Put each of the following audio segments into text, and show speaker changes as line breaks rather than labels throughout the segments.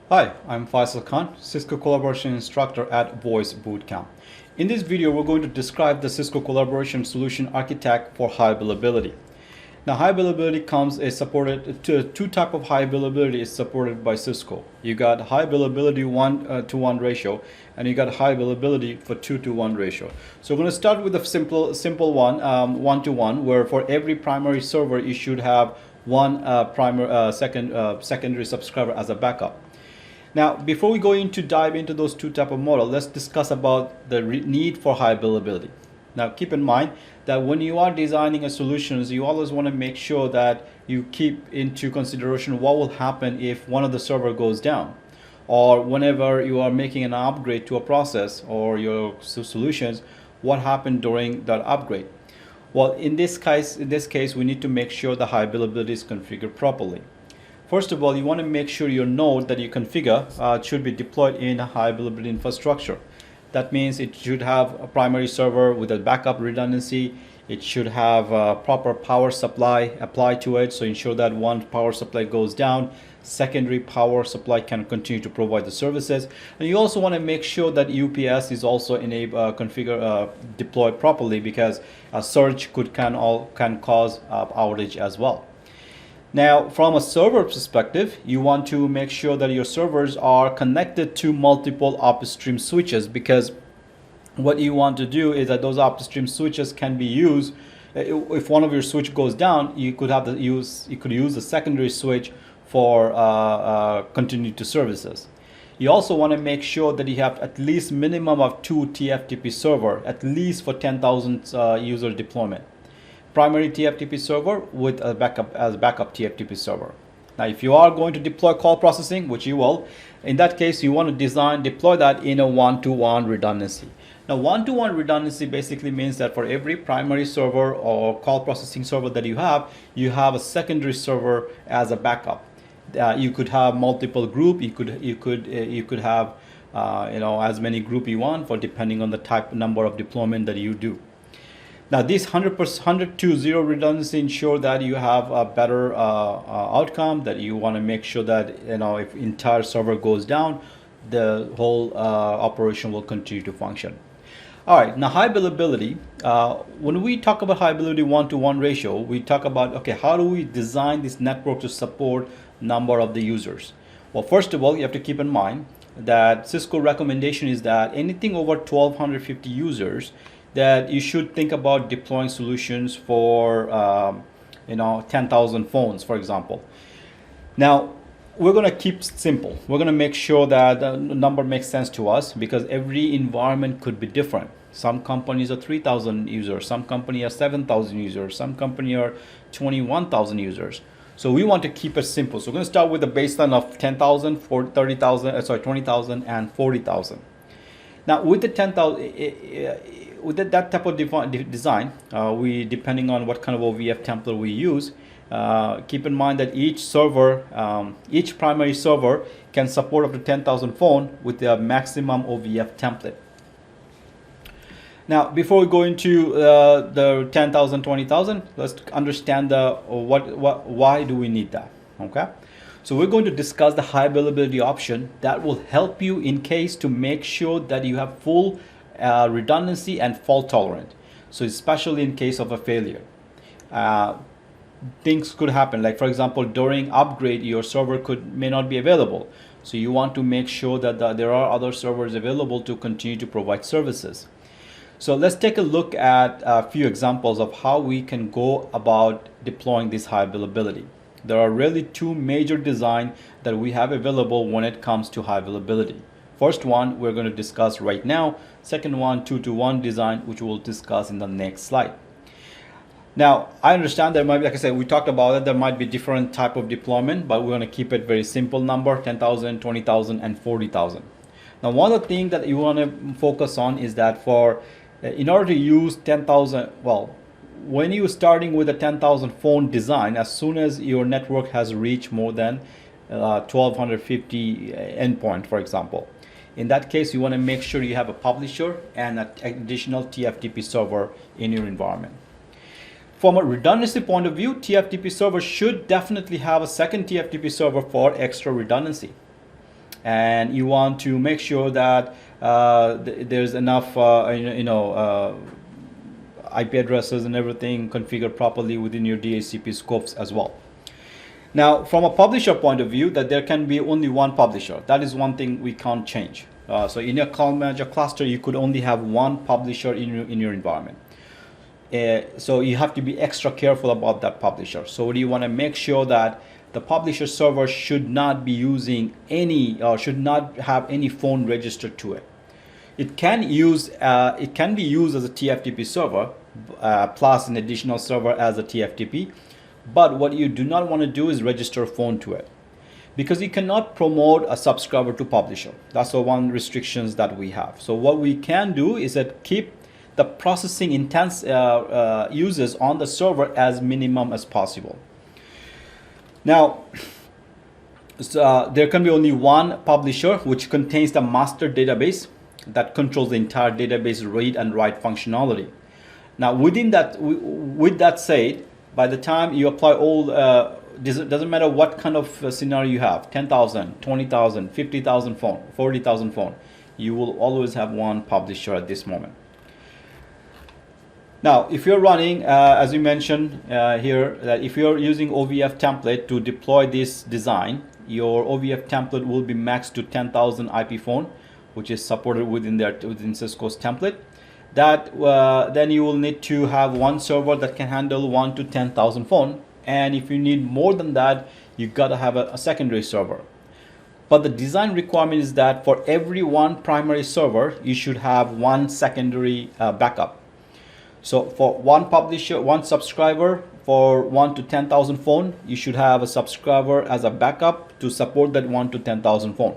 Hi, I'm Faisal Khan, Cisco Collaboration Instructor at Voice Bootcamp. In this video, we're going to describe the Cisco Collaboration Solution Architect for high availability. Now, high availability is supported to two type of high availability is supported by Cisco. You got high availability 1-to-1 ratio, and you got high availability for 2-to-1 ratio. So we're going to start with a simple one, 1-to-1, where for every primary server you should have one secondary subscriber as a backup. Now, before we dive into those two type of model, let's discuss about the need for high availability. Now, keep in mind that when you are designing a solutions, you always want to make sure that you keep into consideration what will happen if one of the server goes down, or whenever you are making an upgrade to a process or your solutions, what happened during that upgrade. Well, in this case, we need to make sure the high availability is configured properly. First of all, you want to make sure your node that you configure should be deployed in a high availability infrastructure. That means it should have a primary server with a backup redundancy. It should have a proper power supply applied to it, so ensure that one power supply goes down, secondary power supply can continue to provide the services. And you also want to make sure that UPS is also deployed properly, because a surge can cause outage as well. Now, from a server perspective, you want to make sure that your servers are connected to multiple upstream switches, because what you want to do is that those upstream switches can be used. If one of your switch goes down, you could use the secondary switch for continue to services. You also want to make sure that you have at least minimum of 2 TFTP server, at least for 10,000 user deployment. Primary TFTP server with a backup TFTP server. Now, if you are going to deploy call processing, which you will, in that case, you want to deploy that in a 1-to-1 redundancy. Now, 1-to-1 redundancy basically means that for every primary server or call processing server that you have a secondary server as a backup. You could have multiple group. You could have as many group you want, for depending on the number of deployment that you do. Now, this 100-to-0 redundancy ensure that you have a better outcome, that you want to make sure that if entire server goes down, the whole operation will continue to function. All right, now high availability. When we talk about high availability 1-to-1 ratio, we talk about, okay, how do we design this network to support number of the users? Well, first of all, you have to keep in mind that Cisco recommendation is that anything over 1,250 users, that you should think about deploying solutions for 10,000 phones, for example. Now, we're going to keep simple. We're going to make sure that the number makes sense to us, because every environment could be different. Some companies are 3,000 users, some company are 7,000 users, some company are 21,000 users. So we want to keep it simple. So we're going to start with a baseline of 10,000, 20,000, and 40,000. Now, with the 10,000, with that type of design, we, depending on what kind of OVF template we use, keep in mind that each primary server can support up to 10,000 phone with the maximum OVF template. Now, before we go into the 10,000, 20,000, let's understand why do we need that, okay? So we're going to discuss the high availability option that will help you in case to make sure that you have full redundancy and fault tolerant. So especially in case of a failure, things could happen. Like, for example, during upgrade, your server may not be available. So you want to make sure that there are other servers available to continue to provide services. So let's take a look at a few examples of how we can go about deploying this high availability. There are really two major designs that we have available when it comes to high availability. First one we're going to discuss right now. Second one, 2-to-1 design, which we'll discuss in the next slide. Now, I understand there might be, like I said, we talked about it, there might be different type of deployment, but we're going to keep it very simple number: 10,000, 20,000, and 40,000. Now, one of the things that you want to focus on is that in order to use 10,000, well, when you're starting with a 10,000 phone design, as soon as your network has reached more than 1,250 endpoint, for example, in that case, you want to make sure you have a publisher and an additional TFTP server in your environment. From a redundancy point of view, TFTP server should definitely have a second TFTP server for extra redundancy. and you want to make sure that there's enough IP addresses and everything configured properly within your DHCP scopes as well. Now, from a publisher point of view, that there can be only one publisher. That is one thing we can't change. So in your cloud manager cluster, you could only have one publisher in your environment. So you have to be extra careful about that publisher. So you want to make sure that the publisher server should not be using any, or should not have any phone registered to it. It can be used as a TFTP server, plus an additional server as a TFTP. But what you do not want to do is register a phone to it, because you cannot promote a subscriber to publisher. That's the one restrictions that we have. So what we can do is that keep the processing intense uses on the server as minimum as possible. Now, there can be only one publisher which contains the master database that controls the entire database read and write functionality. Now, within that, with that said, by the time you apply all, doesn't matter what kind of scenario you have, 10,000, 20,000, 50,000 phone, 40,000 phone, you will always have one publisher at this moment. Now, if you're running, as we mentioned here, that if you're using OVF template to deploy this design, your OVF template will be maxed to 10,000 IP phone, which is supported within Cisco's template. That then you will need to have one server that can handle 1 to 10,000 phone, and if you need more than that, you gotta have a secondary server. But the design requirement is that for every one primary server, you should have one secondary backup. So for one publisher, one subscriber, for 1 to 10,000 phone, you should have a subscriber as a backup to support that 1 to 10,000 phone.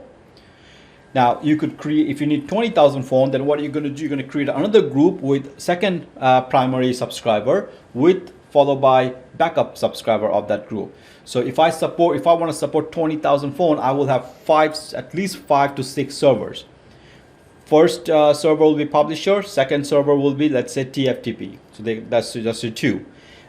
Now, you could create, if you need 20,000 phone, then what are you going to do? You're going to create another group with second primary subscriber followed by backup subscriber of that group. So if I want to support 20,000 phone, I will have at least 5 to 6 servers. First server will be publisher, second server will be, let's say, TFTP. So that's just your 2.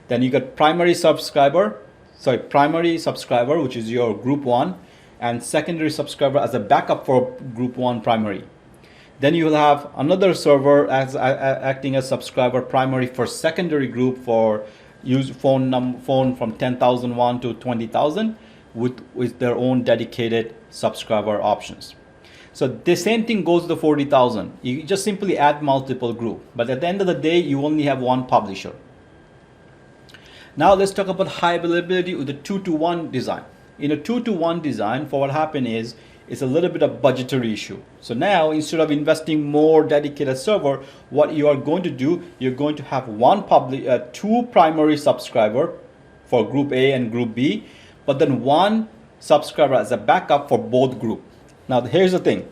Then you got primary subscriber, which is your group 1, and secondary subscriber as a backup for group 1 primary. Then you will have another server as acting as subscriber primary for secondary group for use phone from 10,001 to 20,000 with their own dedicated subscriber options. So the same thing goes to the 40,000. You just simply add multiple group, but at the end of the day, you only have one publisher. Now let's talk about high availability with the 2-to-1 design. In a 2-to-1 design, for what happened is, it's a little bit of budgetary issue. So now, instead of investing more dedicated server, what you are going to do, you're going to have two primary subscriber for group A and group B, but then one subscriber as a backup for both group. Now, here's the thing.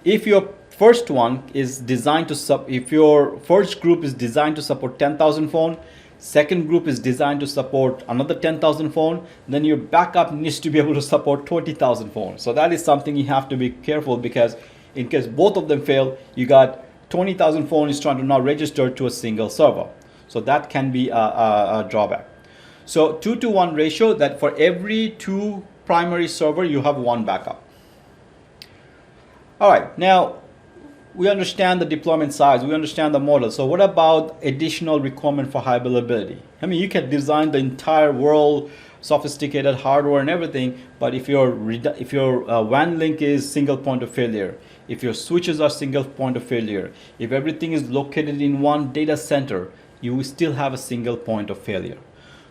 If your first one is designed to if your first group is designed to support 10,000 phone, second group is designed to support another 10,000 phone, then your backup needs to be able to support 20,000 phones. So that is something you have to be careful, because in case both of them fail, you got 20,000 phones trying to now register to a single server. So that can be a drawback. So 2-to-1 ratio, that for every 2 primary server, you have 1 backup. All right, now we understand the deployment size, we understand the model. So what about additional requirement for high availability? I mean, you can design the entire world, sophisticated hardware and everything, but if your WAN link is single point of failure, if your switches are single point of failure, if everything is located in one data center, you will still have a single point of failure.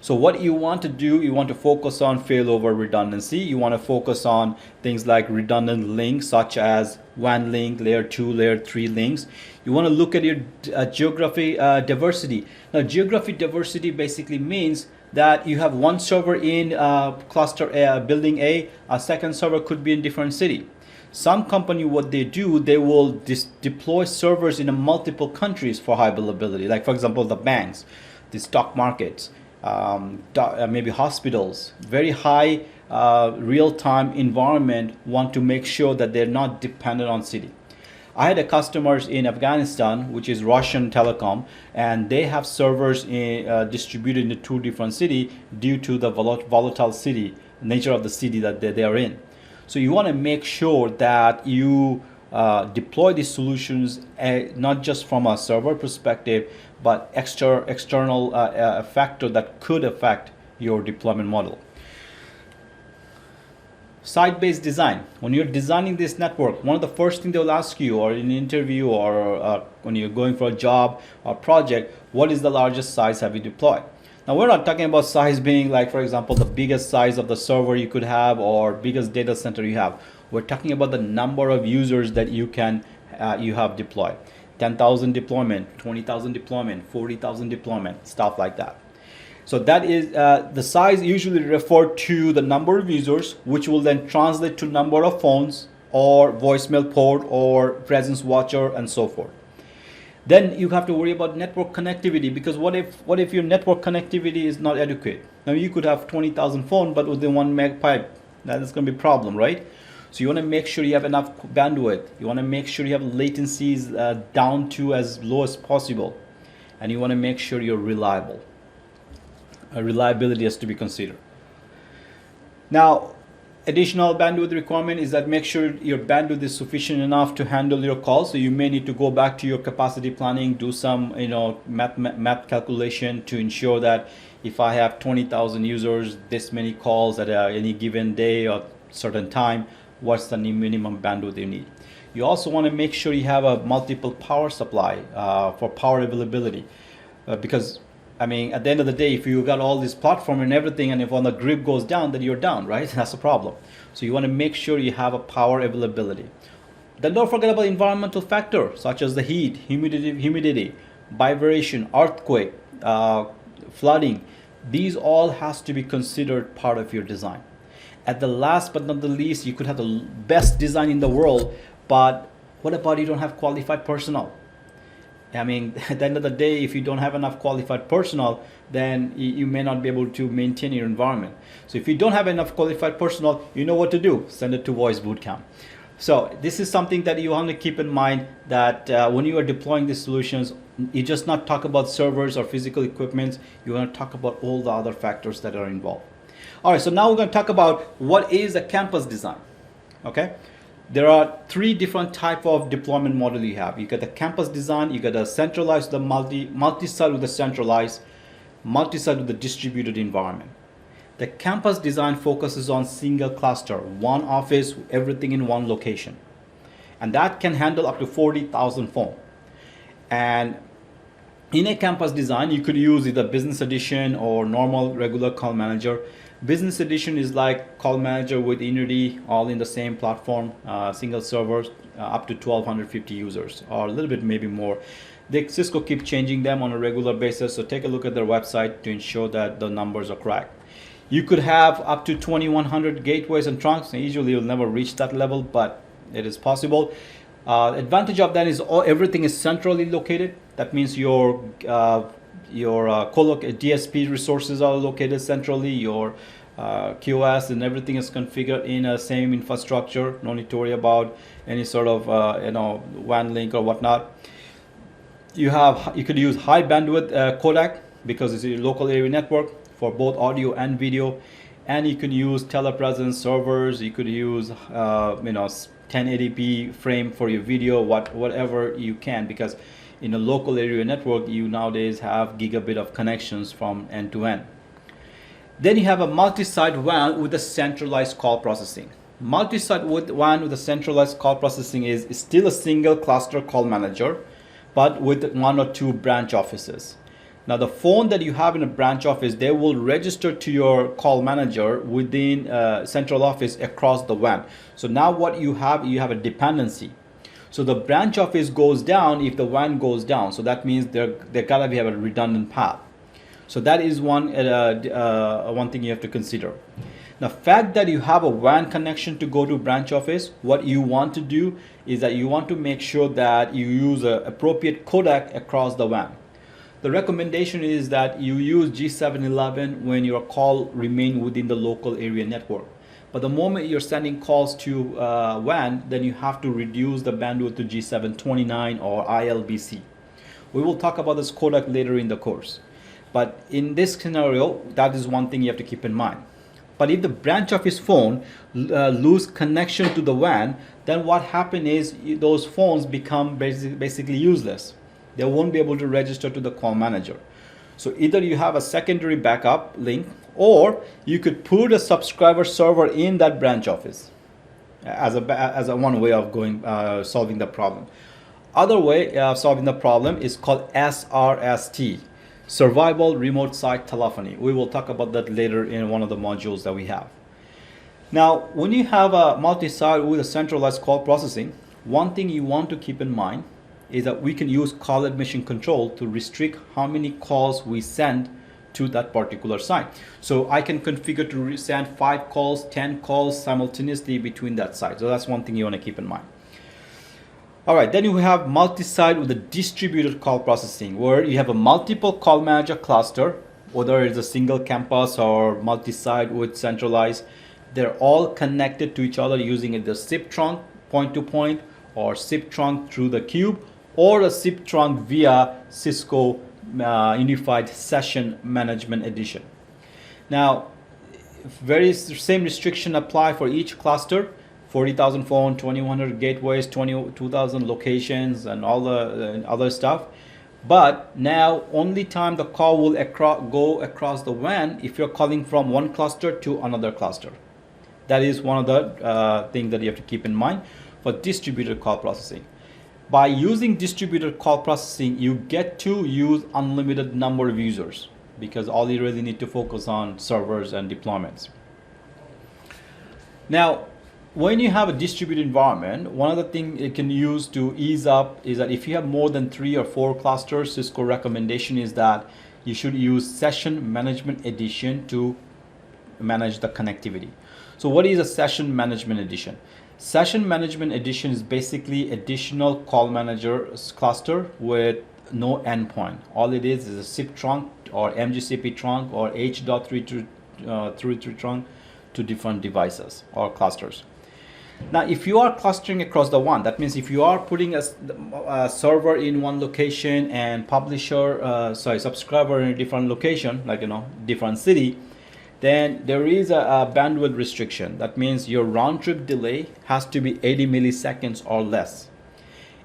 So what you want to do, you want to focus on failover redundancy. You want to focus on things like redundant links, such as WAN link, layer 2, layer 3 links. You want to look at your geography diversity. Now, geography diversity basically means that you have one server in cluster A, building A, a second server could be in different city. Some company, what they do, they will deploy servers in multiple countries for high availability. Like, for example, the banks, the stock markets, maybe hospitals, very high real-time environment, want to make sure that they're not dependent on city. I had a customers in Afghanistan, which is Russian telecom, and they have servers distributed in 2 different cities due to the volatile nature of the city that they are in. So you want to make sure that you deploy these solutions not just from a server perspective, but external factor that could affect your deployment model. Site-based design. When you're designing this network, one of the first things they'll ask you, or in an interview, or when you're going for a job or project, what is the largest size have you deployed? Now, we're not talking about size being like, for example, the biggest size of the server you could have or biggest data center you have. We're talking about the number of users that you have deployed. 10,000 deployment, 20,000 deployment, 40,000 deployment, stuff like that. So that is the size usually referred to the number of users, which will then translate to number of phones or voicemail port or presence watcher and so forth. Then you have to worry about network connectivity, because what if your network connectivity is not adequate? Now you could have 20,000 phones, but with the 1 meg pipe, that is going to be a problem, right? So you want to make sure you have enough bandwidth. You want to make sure you have latencies down to as low as possible, and you want to make sure you're reliable. Reliability has to be considered. Now, additional bandwidth requirement is that make sure your bandwidth is sufficient enough to handle your calls. So you may need to go back to your capacity planning, do some math calculation to ensure that if I have 20,000 users, this many calls at any given day or certain time, what's the minimum bandwidth you need. You also want to make sure you have a multiple power supply for power availability, because I mean, at the end of the day, if you got all this platform and everything, and if on the grid goes down, then you're down, right? That's a problem. So you want to make sure you have a power availability. Then don't forget about environmental factors such as the heat, humidity, vibration, earthquake, flooding. These all has to be considered part of your design. At the last but not the least, you could have the best design in the world, but what about you don't have qualified personnel? I mean, at the end of the day, if you don't have enough qualified personnel, then you may not be able to maintain your environment. So if you don't have enough qualified personnel, you know what to do. Send it to Voice Bootcamp. So this is something that you want to keep in mind, that when you are deploying these solutions, you just not talk about servers or physical equipment. You want to talk about all the other factors that are involved. All right, so now we're going to talk about what is a campus design. Okay. There are three different type of deployment model you have. You got the campus design, you got the centralized, the multi-site with the centralized, multi-site with the distributed environment. The campus design focuses on single cluster, one office, everything in one location. And that can handle up to 40,000 phones. And in a campus design, you could use either business edition or normal regular call manager. Business edition is like call manager with Unity, all in the same platform, single servers, up to 1,250 users, or a little bit maybe more. Cisco keep changing them on a regular basis, so take a look at their website to ensure that the numbers are correct. You could have up to 2,100 gateways and trunks. Usually you'll never reach that level, but it is possible. Advantage of that is everything is centrally located. That means your DSP resources are located centrally, your QoS and everything is configured in a same infrastructure. No need to worry about any sort of WAN link or whatnot. You could use high bandwidth codec because it's a local area network for both audio and video, and you can use telepresence servers. You could use 1080p frame for your video, whatever you can, because in a local area network, you nowadays have gigabit of connections from end to end. Then you have a multi-site WAN with a centralized call processing. Multi-site WAN with a centralized call processing is still a single cluster call manager, but with one or two branch offices. Now the phone that you have in a branch office, they will register to your call manager within central office across the WAN. So now what you have a dependency. So the branch office goes down if the WAN goes down. So that means they gotta have a redundant path. So that is one thing you have to consider. The fact that you have a WAN connection to go to branch office, what you want to do is that you want to make sure that you use an appropriate codec across the WAN. The recommendation is that you use G711 when your call remain within the local area network. But the moment you're sending calls to WAN, then you have to reduce the bandwidth to G729 or ILBC. We will talk about this codec later in the course. But in this scenario, that is one thing you have to keep in mind. But if the branch office phone lose connection to the WAN, then what happens is those phones become basically useless. They won't be able to register to the call manager. So either you have a secondary backup link, or you could put a subscriber server in that branch office as a one way of going solving the problem. Other way of solving the problem is called SRST, Survival Remote Site Telephony. We will talk about that later in one of the modules that we have. Now, when you have a multi-site with a centralized call processing, one thing you want to keep in mind is that we can use call admission control to restrict how many calls we send to that particular site. So I can configure to send 5 calls, 10 calls simultaneously between that site. So that's one thing you want to keep in mind. All right, then you have multi-site with a distributed call processing, where you have a multiple call manager cluster, whether it's a single campus or multi-site with centralized. They're all connected to each other using either SIP trunk point-to-point, or SIP trunk through the cube, or a SIP trunk via Cisco Unified Session Management Edition. Now, same restriction apply for each cluster. 40,000 phone, 2,100 gateways, 22,000 locations, and all the other stuff. But now, only time the call will go across the WAN if you're calling from one cluster to another cluster. That is one of the things that you have to keep in mind for distributed call processing. By using distributed call processing, you get to use unlimited number of users, because all you really need to focus on servers and deployments. Now, when you have a distributed environment, one of the things it can use to ease up is that if you have more than 3 or 4 clusters, Cisco recommendation is that you should use Session Management Edition to manage the connectivity. So what is a Session Management Edition? Session Management Edition is basically additional call manager cluster with no endpoint. All it is a SIP trunk or MGCP trunk or H.33 trunk to different devices or clusters. Now, if you are clustering across the WAN, that means if you are putting a server in one location and subscriber in a different location, like different city, then there is a bandwidth restriction. That means your round trip delay has to be 80 milliseconds or less.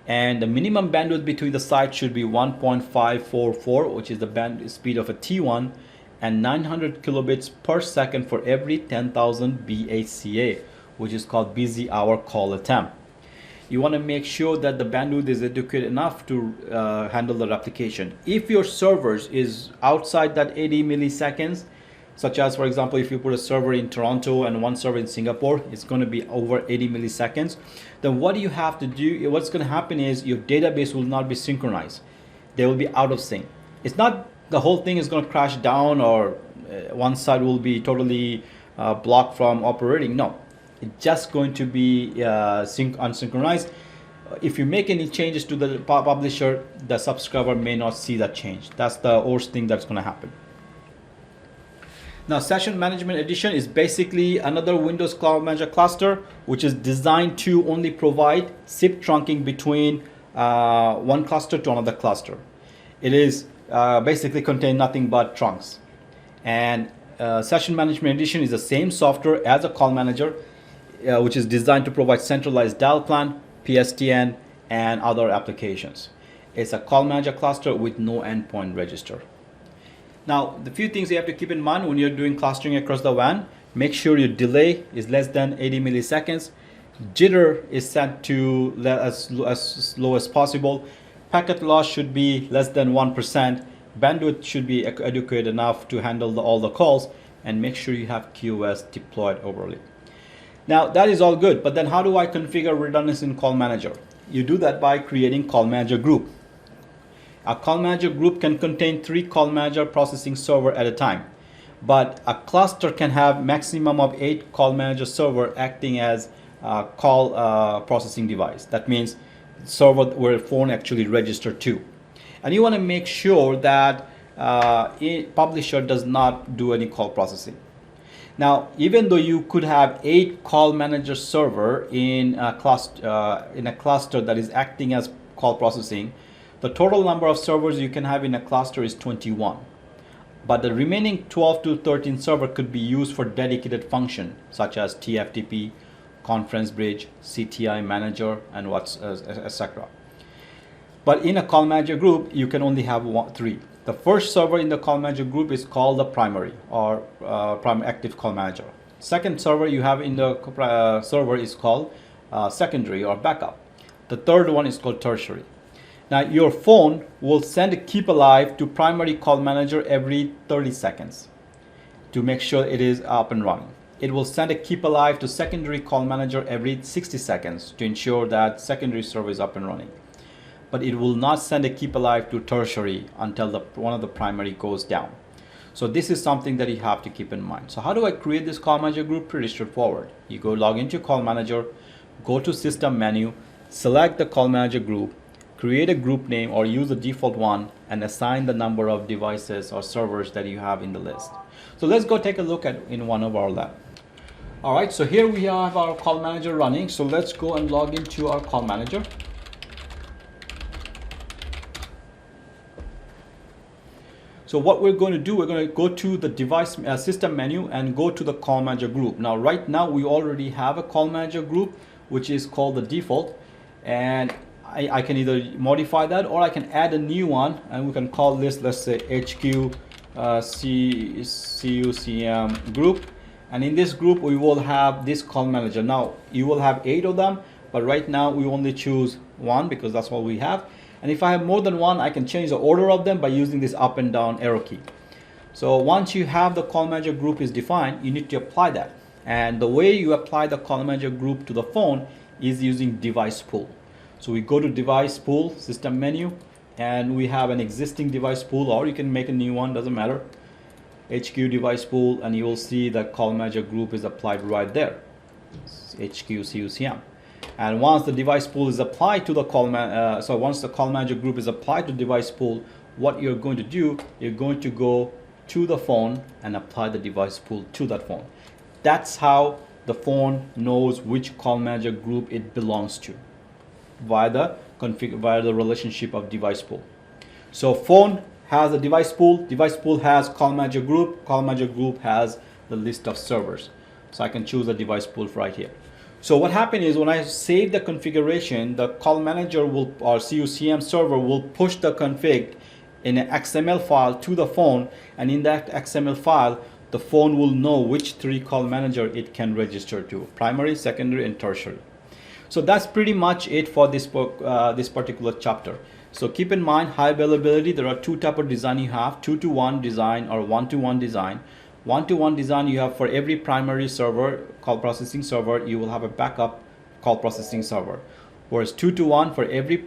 And the minimum bandwidth between the sites should be 1.544, which is the band speed of a T1, and 900 kilobits per second for every 10,000 BACA, which is called busy hour call attempt. You want to make sure that the bandwidth is adequate enough to handle the replication. If your servers is outside that 80 milliseconds, such as, for example, if you put a server in Toronto and one server in Singapore, it's going to be over 80 milliseconds. Then what you have to do, what's going to happen is your database will not be synchronized. They will be out of sync. It's not the whole thing is going to crash down or one side will be totally blocked from operating. No, it's just going to be unsynchronized. If you make any changes to the publisher, the subscriber may not see that change. That's the worst thing that's going to happen. Now, Session Management Edition is basically another Windows Cloud Manager cluster, which is designed to only provide SIP trunking between one cluster to another cluster. It is basically contain nothing but trunks. And Session Management Edition is the same software as a call manager, which is designed to provide centralized dial plan, PSTN, and other applications. It's a call manager cluster with no endpoint register. Now, the few things you have to keep in mind when you're doing clustering across the WAN: make sure your delay is less than 80 milliseconds. Jitter is set to as low as possible. Packet loss should be less than 1%. Bandwidth should be adequate enough to handle all the calls, and make sure you have QoS deployed overly. Now, that is all good, but then how do I configure redundancy in Call Manager? You do that by creating Call Manager group. A Call Manager group can contain 3 Call Manager processing server at a time, but a cluster can have maximum of 8 Call Manager server acting as a call processing device. That means server where phone actually registered to. And you want to make sure that publisher does not do any call processing. Now, even though you could have 8 Call Manager server in a cluster that is acting as call processing, the total number of servers you can have in a cluster is 21. but the remaining 12 to 13 server could be used for dedicated function such as TFTP, conference bridge, CTI manager, and etc. But in a call manager group, you can only have three. The first server in the call manager group is called the primary or prime active call manager. Second server you have in the server is called secondary or backup. The third one is called tertiary. Now your phone will send a keep alive to primary call manager every 30 seconds to make sure it is up and running. It will send a keep alive to secondary call manager every 60 seconds to ensure that secondary server is up and running. But it will not send a keep alive to tertiary until one of the primary goes down. So this is something that you have to keep in mind. So how do I create this call manager group? Pretty straightforward. You go log into call manager, go to system menu, select the call manager group, create a group name or use the default one, and assign the number of devices or servers that you have in the list. So let's go take a look at in one of our lab. All right, so here we have our call manager running. So let's go and log into our call manager. So what we're going to do, we're going to go to the device system menu and go to the call manager group. Now, right now we already have a call manager group, which is called the default, and I can either modify that or I can add a new one, and we can call this, let's say, HQ CUCM group. And in this group, we will have this call manager. Now, you will have 8 of them, but right now we only choose one because that's what we have. And if I have more than one, I can change the order of them by using this up and down arrow key. So once you have the call manager group is defined, you need to apply that. And the way you apply the call manager group to the phone is using device pool. So we go to device pool, system menu, and we have an existing device pool, or you can make a new one, doesn't matter. HQ device pool, and you will see the call manager group is applied right there. HQ CUCM. And once the device pool is applied to the once the call manager group is applied to device pool, what you're going to do, you're going to go to the phone and apply the device pool to that phone. That's how the phone knows which call manager group it belongs to via the relationship of device pool. So phone has a device pool has call manager group has the list of servers. So I can choose the device pool right here. So what happened is when I save the configuration, the call manager or CUCM server will push the config in an XML file to the phone, and in that XML file, the phone will know which 3 call manager it can register to: primary, secondary, and tertiary. So that's pretty much it for this book, this particular chapter. So keep in mind, high availability, there are 2 types of design you have: 2-to-1 design or 1-to-1 design. 1-to-1 design, you have for every primary server, call processing server, you will have a backup call processing server. Whereas 2-to-1, for every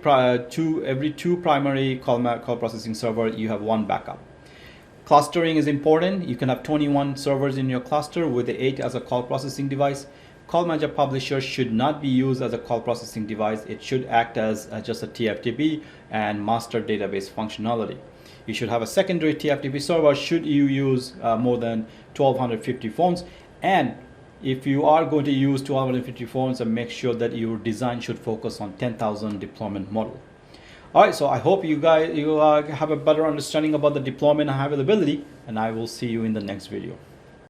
2 primary call processing server, you have 1 backup. Clustering is important. You can have 21 servers in your cluster with the 8 as a call processing device. Call manager publisher should not be used as a call processing device. It should act as just a TFTP and master database functionality. You should have a secondary TFTP server should you use more than 1250 phones. And if you are going to use 1250 phones, then make sure that your design should focus on 10,000 deployment model. All right, so I hope you guys have a better understanding about the deployment and availability, and I will see you in the next video.